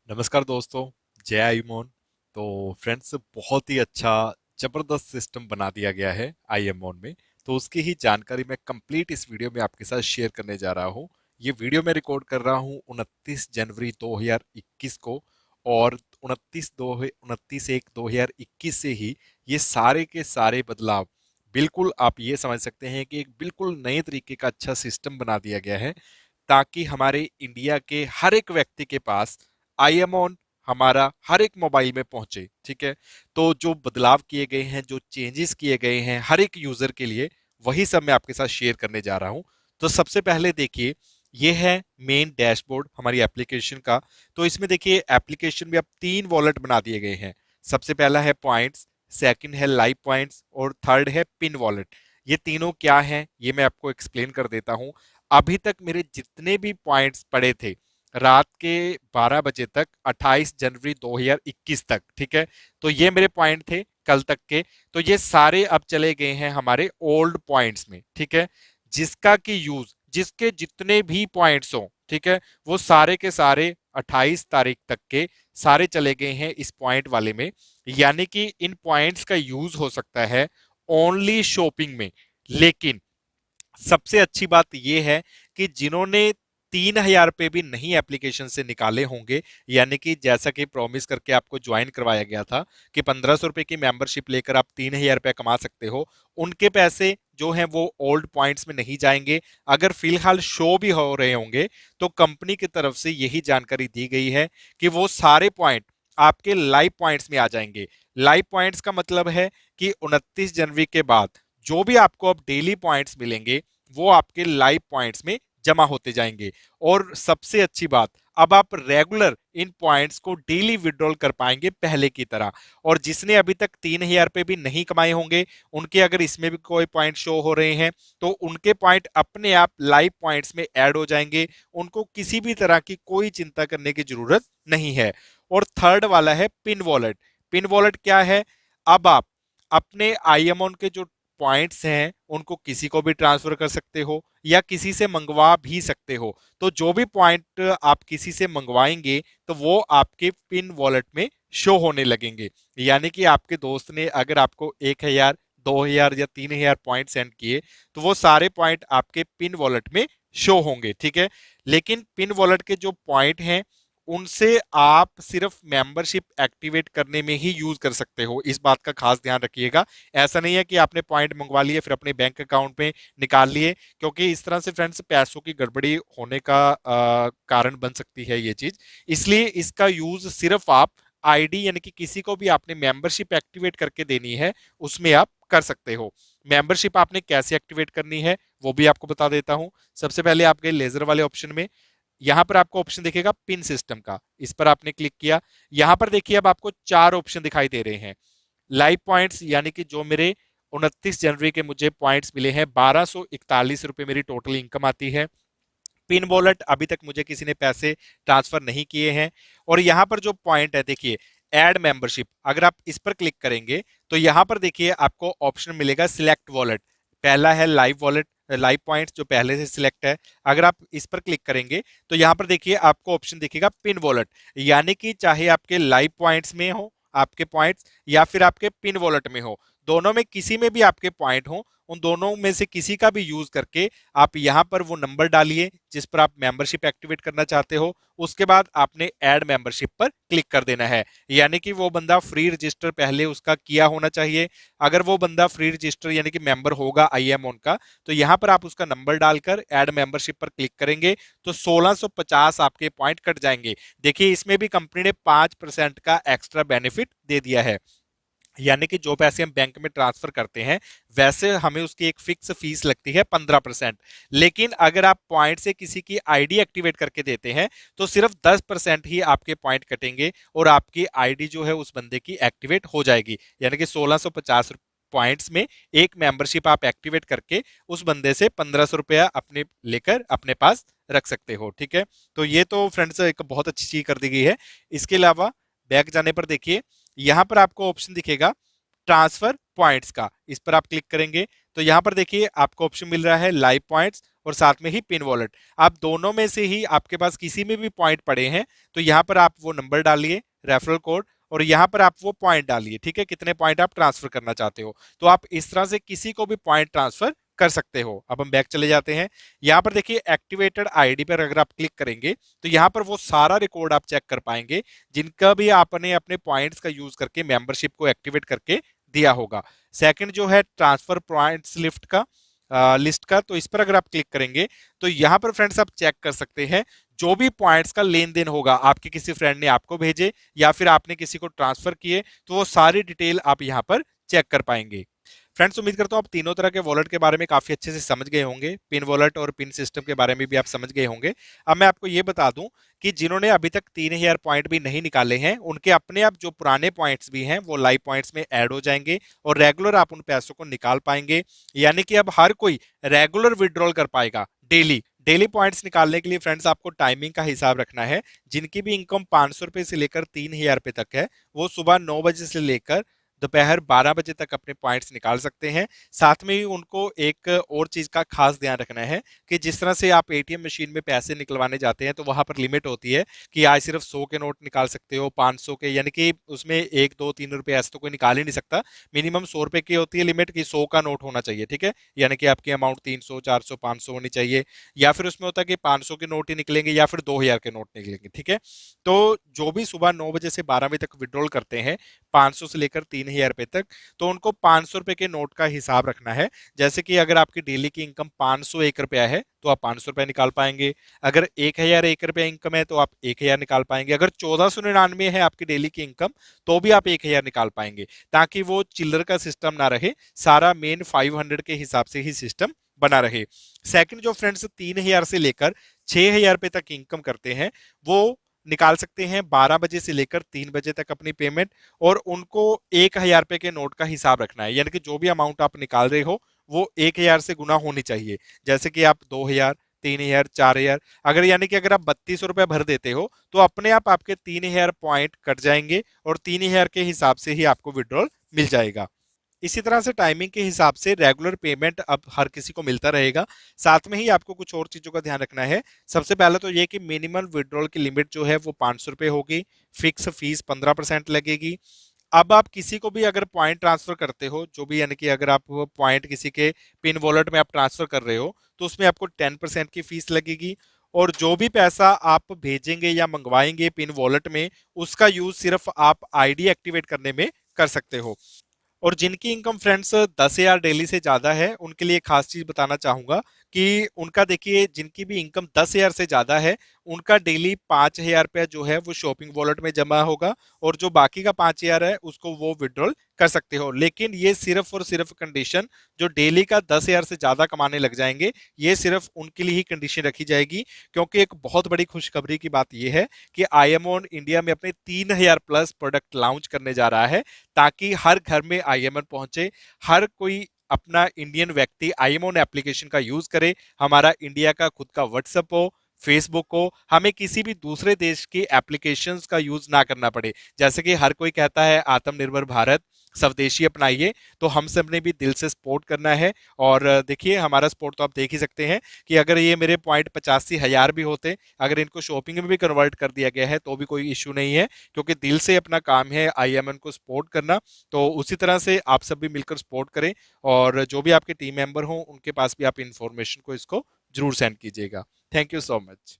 नमस्कार दोस्तों। जय आयुमोन। तो फ्रेंड्स, बहुत ही अच्छा जबरदस्त सिस्टम बना दिया गया है आईएमओन में। तो उसकी ही जानकारी मैं कंप्लीट इस वीडियो में आपके साथ शेयर करने जा रहा हूँ। ये वीडियो मैं रिकॉर्ड कर रहा हूँ 29 जनवरी 2021 को। और 29/1/2021 से ही ये सारे के सारे बदलाव, बिल्कुल आप ये समझ सकते हैं कि एक बिल्कुल नए तरीके का अच्छा सिस्टम बना दिया गया है, ताकि हमारे इंडिया के हर एक व्यक्ति के पास आईएमओन हमारा हर एक मोबाइल में पहुंचे। ठीक है। तो जो बदलाव किए गए हैं, जो चेंजेस किए गए हैं हर एक यूजर के लिए, वही सब मैं आपके साथ शेयर करने जा रहा हूं। तो सबसे पहले देखिए, ये है मेन डैशबोर्ड हमारी एप्लीकेशन का। तो इसमें देखिए, एप्लीकेशन में अब 3 वॉलेट बना दिए गए हैं। सबसे पहला है पॉइंट्स, सेकंड है लाइव पॉइंट्स और थर्ड है पिन वॉलेट। ये तीनों क्या है, ये मैं आपको एक्सप्लेन कर देता हूं। अभी तक मेरे जितने भी पॉइंट्स पड़े थे रात के 12 बजे तक, 28 जनवरी 2021 तक, ठीक है, तो ये मेरे पॉइंट थे कल तक के। तो ये सारे अब चले गए हैं हमारे ओल्ड पॉइंट्स में। ठीक है। जिसका कि यूज, जिसके जितने भी पॉइंट्स हो, ठीक है, वो सारे के सारे 28 तारीख तक के सारे चले गए हैं इस पॉइंट वाले में। यानी कि इन पॉइंट्स का यूज हो सकता है ओनली शॉपिंग में। लेकिन सबसे अच्छी बात यह है कि जिन्होंने 3,000 रुपए भी नहीं एप्लीकेशन से निकाले होंगे, यानी कि जैसा कि प्रॉमिस करके आपको ज्वाइन करवाया गया था कि 1,500 रुपए की मेंबरशिप लेकर आप 3,000 रुपए कमा सकते हो, उनके पैसे जो हैं वो ओल्ड पॉइंट्स में नहीं जाएंगे। अगर फिलहाल शो भी हो रहे होंगे तो कंपनी की तरफ से यही जानकारी दी गई है कि वो सारे पॉइंट आपके लाइव पॉइंट्स में आ जाएंगे। लाइव पॉइंट्स का मतलब है कि 29 जनवरी के बाद जो भी आपको अब डेली पॉइंट्स मिलेंगे, वो आपके लाइव पॉइंट्स में जमा होते जाएंगे। और सबसे अच्छी बात, अब आप रेगुलर इन पॉइंट्स को डेली विड्रॉल कर पाएंगे पहले की तरह। और जिसने अभी तक 3,000 रुपए भी नहीं कमाए होंगे, उनके अगर इसमें भी कोई पॉइंट शो हो रहे हैं, तो उनके पॉइंट अपने आप लाइव पॉइंट्स में ऐड हो जाएंगे। उनको किसी भी तरह की कोई चिंता करने की जरूरत नहीं है। और थर्ड वाला है पिन वॉलेट। पिन वॉलेट क्या है? अब आप अपने आईएमओन के जो पॉइंट्स हैं उनको किसी को भी ट्रांसफर कर सकते हो या किसी से मंगवा भी सकते हो। तो जो भी पॉइंट आप किसी से मंगवाएंगे, तो वो आपके पिन वॉलेट में शो होने लगेंगे। यानी कि आपके दोस्त ने अगर आपको 1,000, 2,000 या 3,000 पॉइंट सेंड किए, तो वो सारे पॉइंट आपके पिन वॉलेट में शो होंगे। ठीक है। लेकिन पिन वॉलेट के जो पॉइंट हैं, उनसे आप सिर्फ मेंबरशिप एक्टिवेट करने में ही यूज कर सकते हो। इस बात का खास ध्यान रखिएगा। ऐसा नहीं है कि आपने पॉइंट मंगवा लिए फिर अपने बैंक अकाउंट में निकाल लिए, क्योंकि इस तरह से फ्रेंड्स पैसों की गड़बड़ी होने का कारण बन सकती है ये चीज। इसलिए इसका यूज सिर्फ आप आईडी, यानी कि किसी को भी आपने मेंबरशिप एक्टिवेट करके देनी है, उसमें आप कर सकते हो। मेंबरशिप आपने कैसे एक्टिवेट करनी है वो भी आपको बता देता हूं। सबसे पहले आप गए लेजर वाले ऑप्शन में। यहां पर आपको ऑप्शन दिखेगा पिन सिस्टम का, इस पर आपने क्लिक किया। यहां पर देखिए, अब आपको 4 ऑप्शन दिखाई दे रहे हैं। लाइव पॉइंट्स, यानी कि जो मेरे 29 जनवरी के मुझे पॉइंट्स मिले हैं, 1,241 रुपए मेरी टोटल इनकम आती है। पिन वॉलेट अभी तक मुझे किसी ने पैसे ट्रांसफर नहीं किए हैं। और यहां पर जो पॉइंट है देखिए, एड मेंबरशिप, अगर आप इस पर क्लिक करेंगे तो यहां पर देखिए आपको ऑप्शन मिलेगा सिलेक्ट वॉलेट। पहला है लाइव वॉलेट, लाइव पॉइंट्स जो पहले से सिलेक्ट है। अगर आप इस पर क्लिक करेंगे तो यहां पर देखिए आपको ऑप्शन दिखेगा पिन वॉलेट। यानी कि चाहे आपके लाइव पॉइंट्स में हो आपके पॉइंट्स, या फिर आपके पिन वॉलेट में हो, दोनों में किसी में भी आपके पॉइंट हो, उन दोनों में से किसी का भी यूज करके आप यहां पर वो नंबर डालिए जिस पर आप मेंबरशिप एक्टिवेट करना चाहते हो। उसके बाद आपने ऐड मेंबरशिप पर क्लिक कर देना है। यानी कि वो बंदा फ्री रजिस्टर पहले उसका किया होना चाहिए। अगर वो बंदा फ्री रजिस्टर यानी कि मेंबर होगा आईएमओन का, तो यहां पर आप उसका नंबर डालकर ऐड मेंबरशिप पर क्लिक करेंगे तो 1,650 आपके पॉइंट कट जाएंगे। देखिए, इसमें भी कंपनी ने 5% का एक्स्ट्रा बेनिफिट दे दिया है। यानी कि जो पैसे हम बैंक में ट्रांसफर करते हैं, वैसे हमें उसकी एक फिक्स फीस लगती है 15%। लेकिन अगर आप पॉइंट से किसी की आईडी एक्टिवेट करके देते हैं, तो सिर्फ 10% ही आपके पॉइंट कटेंगे और आपकी आईडी जो है उस बंदे की एक्टिवेट हो जाएगी। यानी कि 1,650 पॉइंट्स में एक मेंबरशिप आप एक्टिवेट करके उस बंदे से 1,500 रुपया अपने लेकर अपने पास रख सकते हो। ठीक है। तो ये तो फ्रेंड्स एक बहुत अच्छी चीज कर दी गई है। इसके अलावा बैक जाने पर देखिए, यहां पर आपको ऑप्शन दिखेगा ट्रांसफर पॉइंट्स का। इस पर आप क्लिक करेंगे तो यहां पर देखिए आपको ऑप्शन मिल रहा है लाइव पॉइंट्स और साथ में ही पिन वॉलेट। आप दोनों में से ही आपके पास किसी में भी पॉइंट पड़े हैं तो यहाँ पर आप वो नंबर डालिए, रेफरल कोड, और यहाँ पर आप वो पॉइंट डालिए, ठीक है, कितने पॉइंट आप ट्रांसफर करना चाहते हो। तो आप इस तरह से किसी को भी पॉइंट ट्रांसफर कर सकते हो। अब हम बैक चले जाते हैं। यहाँ पर देखिए एक्टिवेटेड आईडी पर अगर आप क्लिक करेंगे तो यहाँ पर वो सारा रिकॉर्ड आप चेक कर पाएंगे जिनका भी आपने अपने पॉइंट्स का यूज करके मेंबरशिप को एक्टिवेट करके दिया होगा। सेकंड जो है ट्रांसफर पॉइंट्स लिस्ट का, लिस्ट का, तो इस पर अगर आप क्लिक करेंगे तो यहाँ पर फ्रेंड्स आप चेक कर सकते हैं जो भी पॉइंट्स का लेन देन होगा, आपके किसी फ्रेंड ने आपको भेजे या फिर आपने किसी को ट्रांसफर किए, तो वो सारी डिटेल आप यहाँ पर चेक कर पाएंगे। फ्रेंड्स उम्मीद करता हूँ आप तीनों तरह के वॉलेट के बारे में काफी अच्छे से समझ गए होंगे, पिन वॉलेट और पिन सिस्टम के बारे में भी आप समझ गए होंगे। अब मैं आपको ये बता दूं कि जिन्होंने अभी तक 3000 पॉइंट भी नहीं निकाले हैं उनके अपने आप जो पुराने पॉइंट्स भी हैं वो लाइव पॉइंट्स में ऐड हो जाएंगे और रेगुलर आप उन पैसों को निकाल पाएंगे। यानी कि अब हर कोई रेगुलर विड्रॉल कर पाएगा डेली। डेली पॉइंट्स निकालने के लिए फ्रेंड्स आपको टाइमिंग का हिसाब रखना है। जिनकी भी इनकम 500 रुपए से लेकर 3000 रुपए तक है वो सुबह 9 बजे से लेकर दोपहर 12 बजे तक अपने पॉइंट्स निकाल सकते हैं। साथ में ही उनको एक और चीज का खास ध्यान रखना है कि जिस तरह से आप एटीएम मशीन में पैसे निकलवाने जाते हैं तो वहां पर लिमिट होती है कि आज सिर्फ 100 के नोट निकाल सकते हो, 500 के, यानी कि उसमें 1 2 3 रुपए ऐसे तो कोई निकाल ही नहीं सकता। मिनिमम 100 रुपए की होती है लिमिट कि 100 का नोट होना चाहिए, ठीक है, यानी कि आपकी अमाउंट 300 400 500 होनी चाहिए। या फिर उसमें होता है कि 500 के नोट ही निकलेंगे या फिर 2000 के नोट निकलेंगे, ठीक है। तो जो भी सुबह 9 बजे से 12 बजे तक विड्रॉल करते हैं 500 से लेकर 3000 रुपए तक, तो उनको 500 रुपए के नोट का हिसाब रखना है। जैसे कि अगर आपकी डेली की इनकम 501 रुपया है तो आप 500 रुपया निकाल पाएंगे। अगर 1001 रुपया इनकम है तो आप 1000 निकाल पाएंगे। अगर 1499 है आपकी डेली की इनकम तो भी आप 1000 निकाल पाएंगे, ताकि वो चिल्लर का सिस्टम ना रहे, सारा मेन 500 के हिसाब से ही सिस्टम बना रहे। सेकंड जो फ्रेंड्स 3000 से लेकर 6000 रुपए तक इनकम करते हैं वो निकाल सकते हैं 12 बजे से लेकर 3 बजे तक अपनी पेमेंट, और उनको 1000 रुपए के नोट का हिसाब रखना है। यानी कि जो भी अमाउंट आप निकाल रहे हो वो 1000 से गुना होनी चाहिए। जैसे कि आप 2000 3000 4000, अगर यानी कि अगर आप 3200 रुपया भर देते हो तो अपने आप आपके 3000 पॉइंट कट जाएंगे और 3000 के हिसाब से ही आपको विड्रॉल मिल जाएगा। इसी तरह से टाइमिंग के हिसाब से रेगुलर पेमेंट अब हर किसी को मिलता रहेगा। साथ में ही आपको कुछ और चीजों का ध्यान रखना है। सबसे पहले तो ये कि मिनिमम विड्रॉल की लिमिट जो है वो 500 रुपए होगी, फिक्स फीस 15% लगेगी। अब आप किसी को भी अगर पॉइंट ट्रांसफर करते हो, जो भी यानी कि अगर आप पॉइंट किसी के पिन वॉलेट में आप ट्रांसफर कर रहे हो तो उसमें आपको 10% की फीस लगेगी। और जो भी पैसा आप भेजेंगे या मंगवाएंगे पिन वॉलेट में उसका यूज सिर्फ आप आईडी एक्टिवेट करने में कर सकते हो। और जिनकी इनकम फ्रेंड्स 10,000 डेली से ज्यादा है उनके लिए खास चीज बताना चाहूंगा कि उनका देखिए जिनकी भी इनकम 10,000 से ज्यादा है उनका डेली 5,000 रुपया जो है वो शॉपिंग वॉलेट में जमा होगा, और जो बाकी का 5,000 है उसको वो विड्रॉल कर सकते हो। लेकिन ये सिर्फ और सिर्फ कंडीशन, जो डेली का 10,000 से ज्यादा कमाने लग जाएंगे ये सिर्फ उनके लिए ही कंडीशन रखी जाएगी। क्योंकि एक बहुत बड़ी खुशखबरी की बात यह है कि आईएमओ इंडिया में अपने 3,000 प्लस प्रोडक्ट लॉन्च करने जा रहा है, ताकि हर घर में आईएमओ पहुंचे, हर कोई अपना इंडियन व्यक्ति आईएमओन एप्लीकेशन का यूज करे, हमारा इंडिया का खुद का व्हाट्सएप हो, फेसबुक हो, हमें किसी भी दूसरे देश की एप्लीकेशंस का यूज ना करना पड़े। जैसे कि हर कोई कहता है आत्मनिर्भर भारत, स्वदेशी अपनाइए, तो हम सब ने भी दिल से सपोर्ट करना है। और देखिए हमारा सपोर्ट तो आप देख ही सकते हैं कि अगर ये मेरे पॉइंट 85,000 भी होते, अगर इनको शॉपिंग में भी कन्वर्ट कर दिया गया है तो भी कोई इश्यू नहीं है, क्योंकि दिल से अपना काम है आईएमएन को सपोर्ट करना। तो उसी तरह से आप सब भी मिलकर सपोर्ट करें, और जो भी आपके टीम मेंबर हों उनके पास भी आप इंफॉर्मेशन को इसको जरूर सेंड कीजिएगा। Thank you so much.